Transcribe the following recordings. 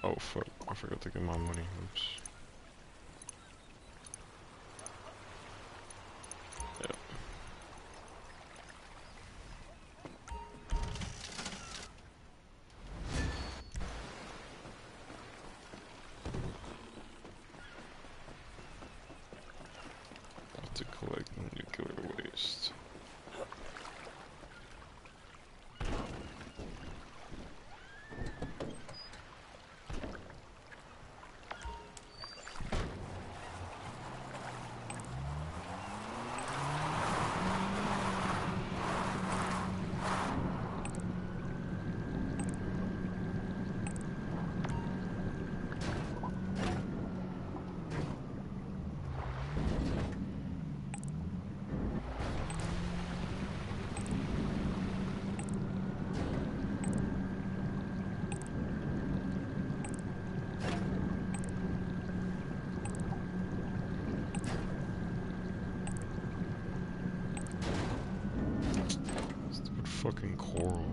Oh fuck, I forgot to get my money. Oops. Yep. Have to collect nuclear waste. Stupid fucking coral.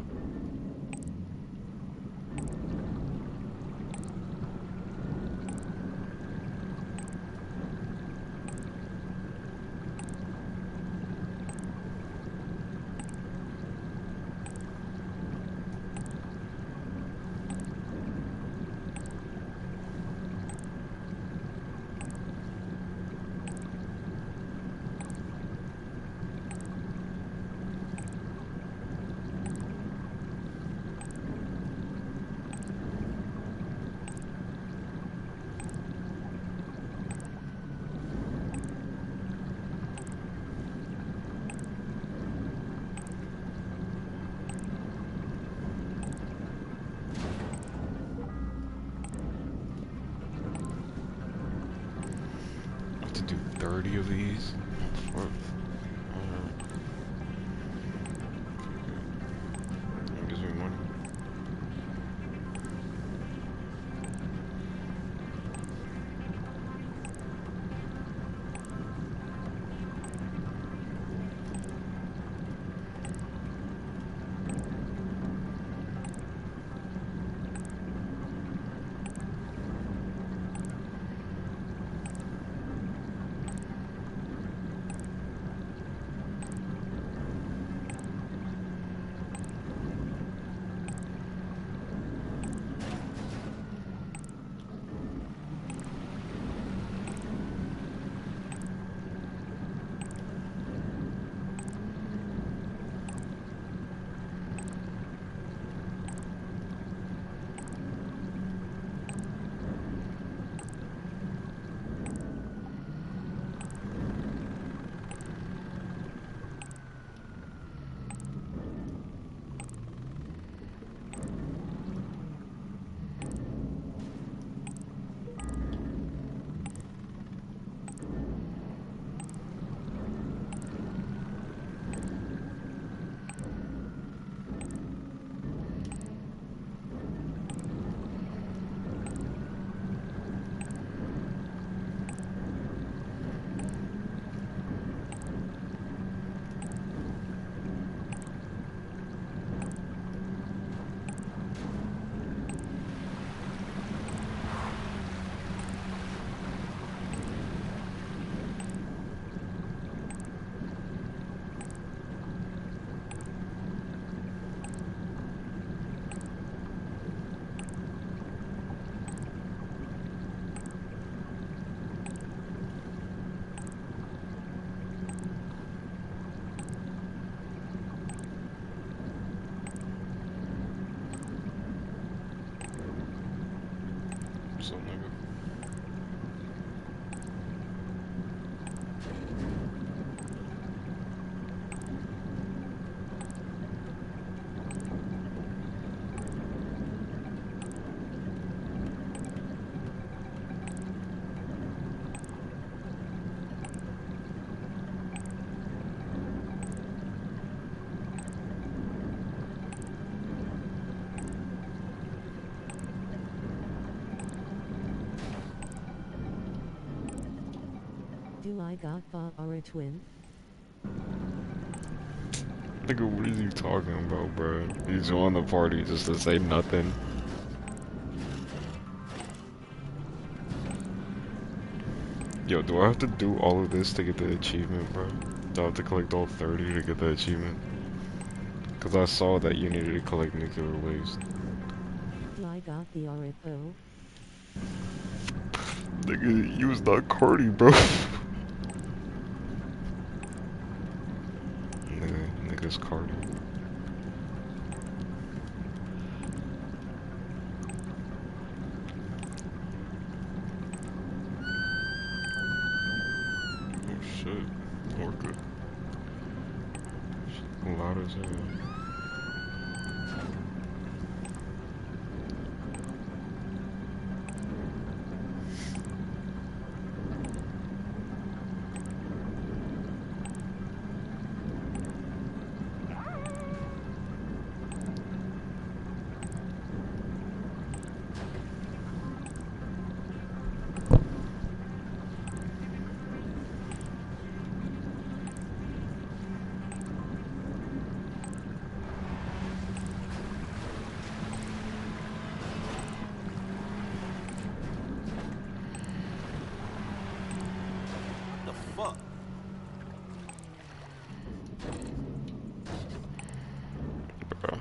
I have to do 30 of these? Fuck. Alright. That gives me money. So nigga. Do I got ba or a twin? Nigga, what is he talking about, bro? He joined the party just to say nothing. Yo, do I have to do all of this to get the achievement, bro? Do I have to collect all 30 to get the achievement? Because I saw that you needed to collect nuclear waste. I got the Oripo. Nigga, you was not Cardi, bro. Nigga's Cardi. Oh shit, we're good. Loud as hell. Fuck. Bro.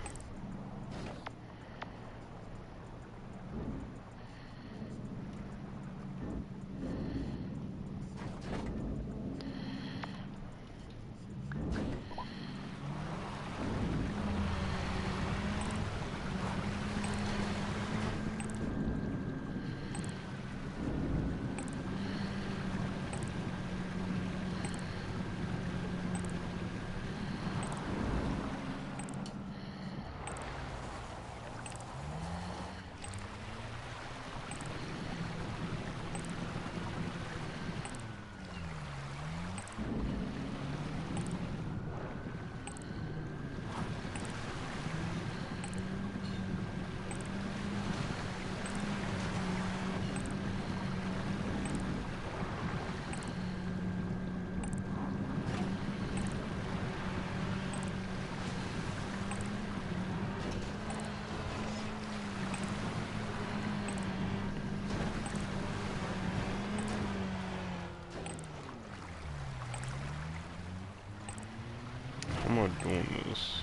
How am I doing this?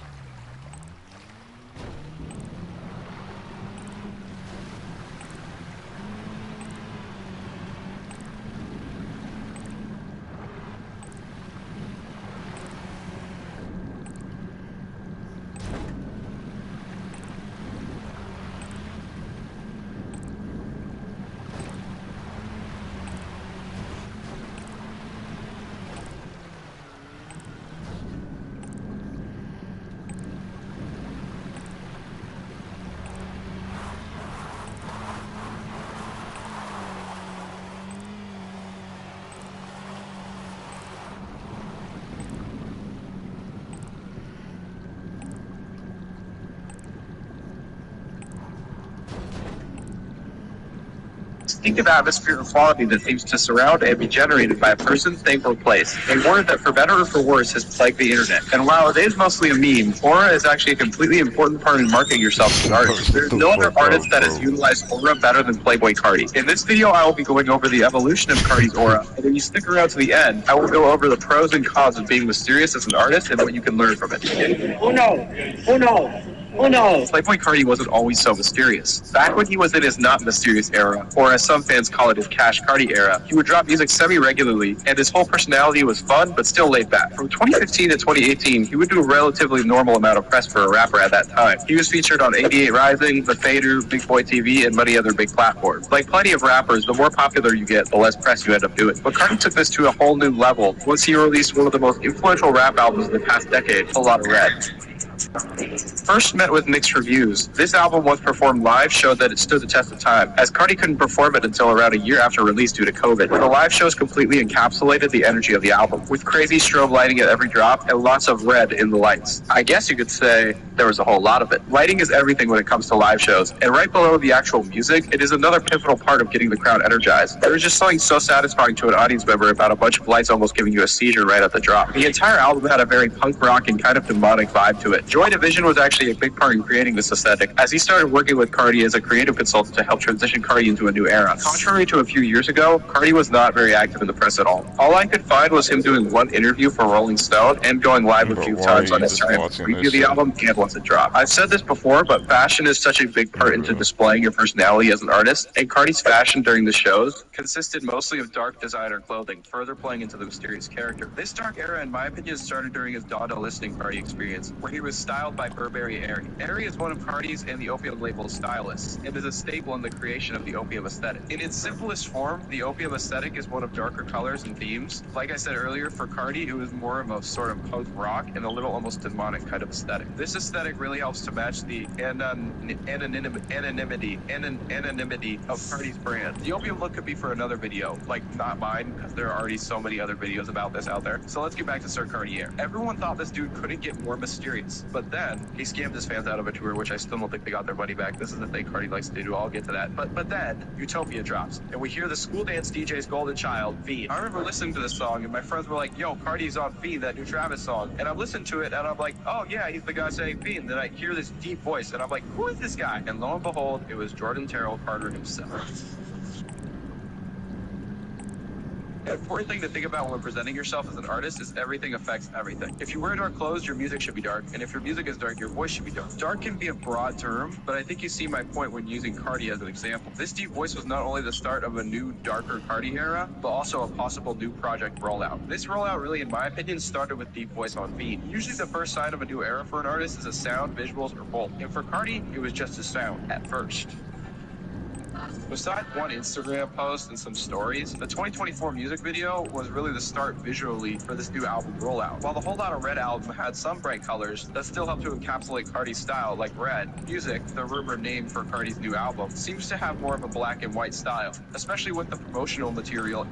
Distinctive atmosphere and quality that seems to surround and be generated by a person, thing, or place. A word that, for better or for worse, has plagued the internet. And while it is mostly a meme, aura is actually a completely important part in marketing yourself as an artist. There's no other artist that has utilized aura better than Playboy Cardi. In this video, I will be going over the evolution of Cardi's aura, and when you stick around to the end, I will go over the pros and cons of being mysterious as an artist and what you can learn from it. Oh no! Oh no! Oh no! Playboy Cardi wasn't always so mysterious. Back when he was in his not mysterious era, or as some fans call it, his Cash Cardi era, he would drop music semi-regularly, and his whole personality was fun but still laid back. From 2015 to 2018, he would do a relatively normal amount of press for a rapper at that time. He was featured on 88 Rising, The Fader, Big Boy TV, and many other big platforms. Like plenty of rappers, the more popular you get, the less press you end up doing. But Cardi took this to a whole new level once he released one of the most influential rap albums in the past decade, A Lot of Red. First met with mixed reviews, this album once performed live showed that it stood the test of time, as Cardi couldn't perform it until around a year after release due to COVID. The live shows completely encapsulated the energy of the album, with crazy strobe lighting at every drop and lots of red in the lights. I guess you could say there was a whole lot of it. Lighting is everything when it comes to live shows, and right below the actual music, it is another pivotal part of getting the crowd energized. There is just something so satisfying to an audience member about a bunch of lights almost giving you a seizure right at the drop. The entire album had a very punk rock and kind of demonic vibe to it. Joy Division was actually actually a big part in creating this aesthetic, as he started working with Cardi as a creative consultant to help transition Cardi into a new era. Contrary to a few years ago, Cardi was not very active in the press at all I could find was him doing one interview for Rolling Stone and going live a But few why are times on you just Instagram to watching this preview the shit? album and once it dropped. I've said this before, but fashion is such a big part into displaying your personality as an artist, and Cardi's fashion during the shows consisted mostly of dark designer clothing, further playing into the mysterious character. This dark era, in my opinion, started during his Donda listening party experience, where he was styled by Burberry Airy. Airy is one of Cardi's and the Opium label's stylists, and is a staple in the creation of the Opium aesthetic. In its simplest form, the Opium aesthetic is one of darker colors and themes. Like I said earlier, for Cardi, it was more of a sort of post rock and a little almost demonic kind of aesthetic. This aesthetic really helps to match the anonymity of Cardi's brand. The Opium look could be for another video, like not mine, because there are already so many other videos about this out there. So let's get back to Sir Cartier. Everyone thought this dude couldn't get more mysterious, but then he scammed his fans out of a tour, which I still don't think they got their money back. This is the thing Cardi likes to do. I'll get to that. But then Utopia drops, and we hear the school dance DJ's golden child, Fiend. I remember listening to this song, and my friends were like, "Yo, Cardi's on Fiend, that new Travis song." And I'm listening to it, and I'm like, "Oh yeah, he's the guy saying Fiend." Then I hear this deep voice, and I'm like, "Who is this guy?" And lo and behold, it was Jordan Terrell Carter himself. The important thing to think about when presenting yourself as an artist is everything affects everything. If you wear dark clothes, your music should be dark, and if your music is dark, your voice should be dark. Dark can be a broad term, but I think you see my point when using Cardi as an example. This deep voice was not only the start of a new, darker Cardi era, but also a possible new project rollout. This rollout really, in my opinion, started with deep voice on Fiend. Usually the first sign of a new era for an artist is a sound, visuals, or both. And for Cardi, it was just a sound at first. Besides one Instagram post and some stories, the 2024 music video was really the start visually for this new album rollout. While the Whole Lotta Red album had some bright colors that still helped to encapsulate Cardi's style, like red, music, the rumored name for Cardi's new album, seems to have more of a black and white style, especially with the promotional material.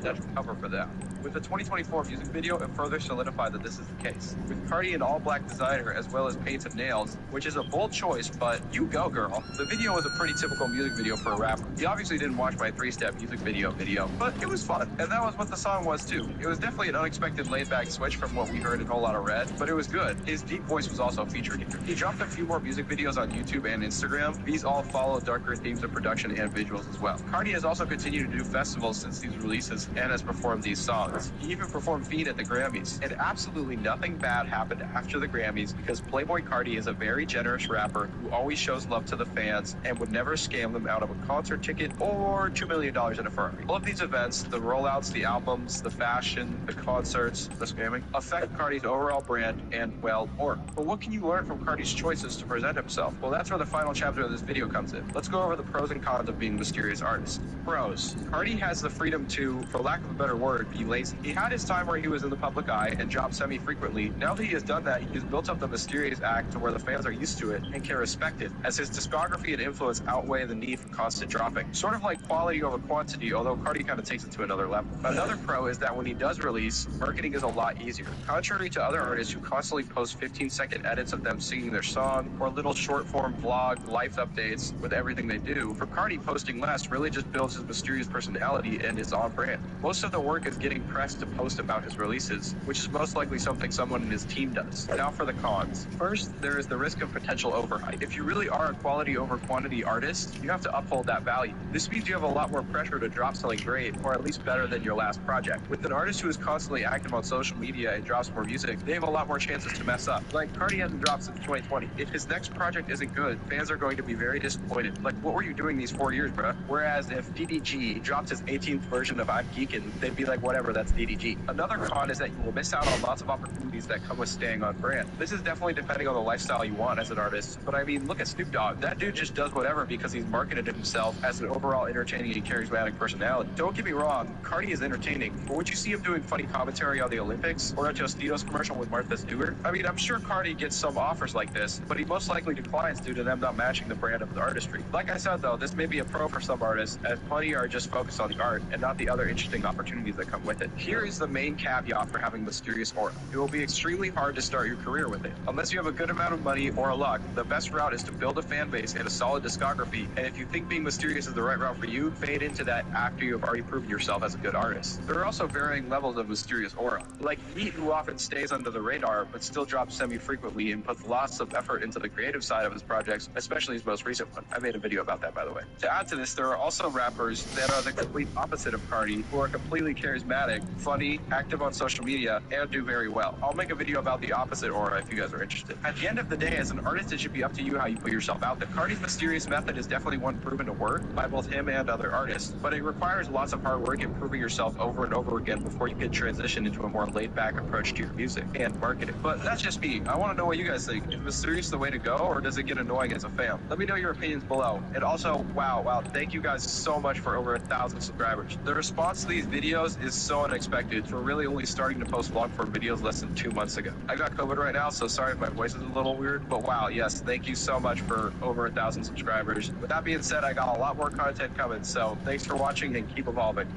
That's cover for that. With the 2024 music video, it further solidified that this is the case. With Cardi in all black designer as well as painted nails, which is a bold choice, but you go girl. The video was a pretty typical music video for a rapper. He obviously didn't watch my 3-step music video, but it was fun. And that was what the song was too. It was definitely an unexpected laid back switch from what we heard in Whole Lotta Red, but it was good. His deep voice was also featured here. He dropped a few more music videos on YouTube and Instagram. These all follow darker themes of production and visuals as well. Cardi has also continued to do festivals since these releases and has performed these songs. He even performed Fiend at the Grammys, and absolutely nothing bad happened after the Grammys because Playboi Carti is a very generous rapper who always shows love to the fans and would never scam them out of a concert ticket or $2 million in a Ferrari. All of these events, the rollouts, the albums, the fashion, the concerts, the scamming, affect Carti's overall brand and, well, org. But what can you learn from Carti's choices to present himself? Well, that's where the final chapter of this video comes in. Let's go over the pros and cons of being a mysterious artist. Pros. Carti has the freedom to, for lack of a better word, be lazy. He had his time where he was in the public eye and dropped semi-frequently. Now that he has done that, he has built up the mysterious act to where the fans are used to it and can respect it, as his discography and influence outweigh the need for constant dropping. Sort of like quality over quantity, although Carti kind of takes it to another level. Another pro is that when he does release, marketing is a lot easier. Contrary to other artists who constantly post 15-second edits of them singing their song, or little short-form vlog life updates with everything they do, for Carti, posting less really just builds his mysterious personality and is on brand. Most of the work is getting pressed to post about his releases, which is most likely something someone in his team does. Now for the cons. First, there is the risk of potential overhype. If you really are a quality over quantity artist, you have to uphold that value. This means you have a lot more pressure to drop something great, or at least better than your last project. With an artist who is constantly active on social media and drops more music, they have a lot more chances to mess up. Like, Carti hasn't dropped since 2020. If his next project isn't good, fans are going to be very disappointed. Like, what were you doing these 4 years, bruh? Whereas if DDG dropped his 18th version of I'm Geekin', they'd be like, whatever, that's DDG. Another con is that you will miss out on lots of opportunities that come with staying on brand. This is definitely depending on the lifestyle you want as an artist, but I mean, look at Snoop Dogg. That dude just does whatever because he's marketed himself as an overall entertaining and charismatic personality. Don't get me wrong, Carti is entertaining, but would you see him doing funny commentary on the Olympics or a Tostitos commercial with Martha Stewart? I mean, I'm sure Carti gets some offers like this, but he most likely declines due to them not matching the brand of the artistry. Like I said though, this may be a pro for some artists, as plenty are just focused on the art and not the other interesting opportunities that come with it. But here is the main caveat for having mysterious aura. It will be extremely hard to start your career with it. Unless you have a good amount of money or luck, the best route is to build a fan base and a solid discography, and if you think being mysterious is the right route for you, fade into that after you have already proven yourself as a good artist. There are also varying levels of mysterious aura, like Yeet, who often stays under the radar but still drops semi-frequently and puts lots of effort into the creative side of his projects, especially his most recent one. I made a video about that, by the way. To add to this, there are also rappers that are the complete opposite of Cardi, who are completely charismatic, funny, active on social media, and do very well. I'll make a video about the opposite aura if you guys are interested. At the end of the day, as an artist, it should be up to you how you put yourself out there. Cardi's mysterious method is definitely one proven to work by both him and other artists, but it requires lots of hard work and proving yourself over and over again before you can transition into a more laid-back approach to your music and marketing. But that's just me. I want to know what you guys think. Is mysterious the way to go, or does it get annoying as a fan? Let me know your opinions below. And also, wow, thank you guys so much for over 1,000 subscribers. The response to these videos is so unexpected. We're really only starting to post vlog form videos less than 2 months ago. I got COVID right now, so sorry if my voice is a little weird, but wow, yes, thank you so much for over 1,000 subscribers. With that being said, I got a lot more content coming, so thanks for watching and keep evolving.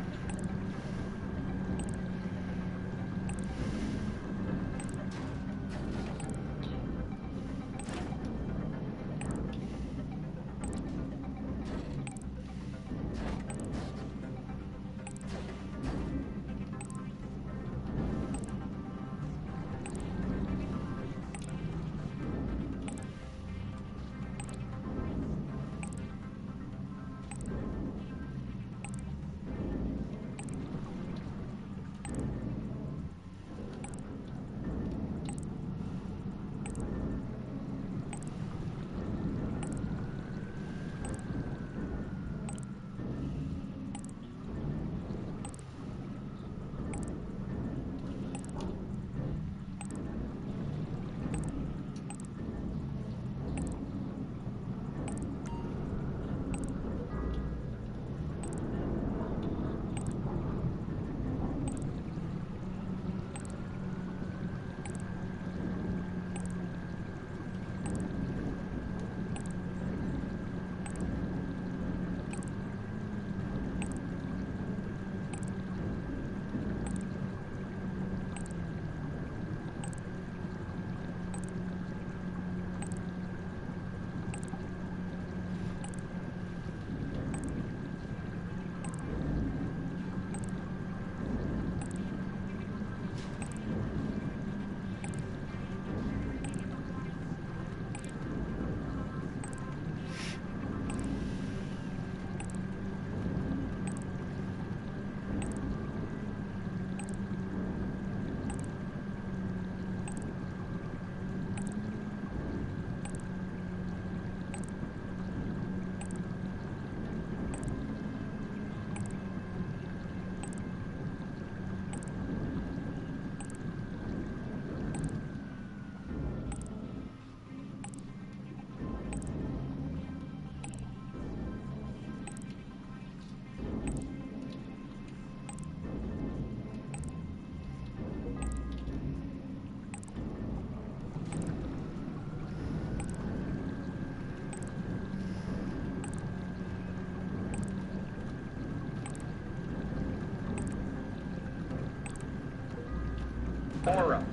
Aura.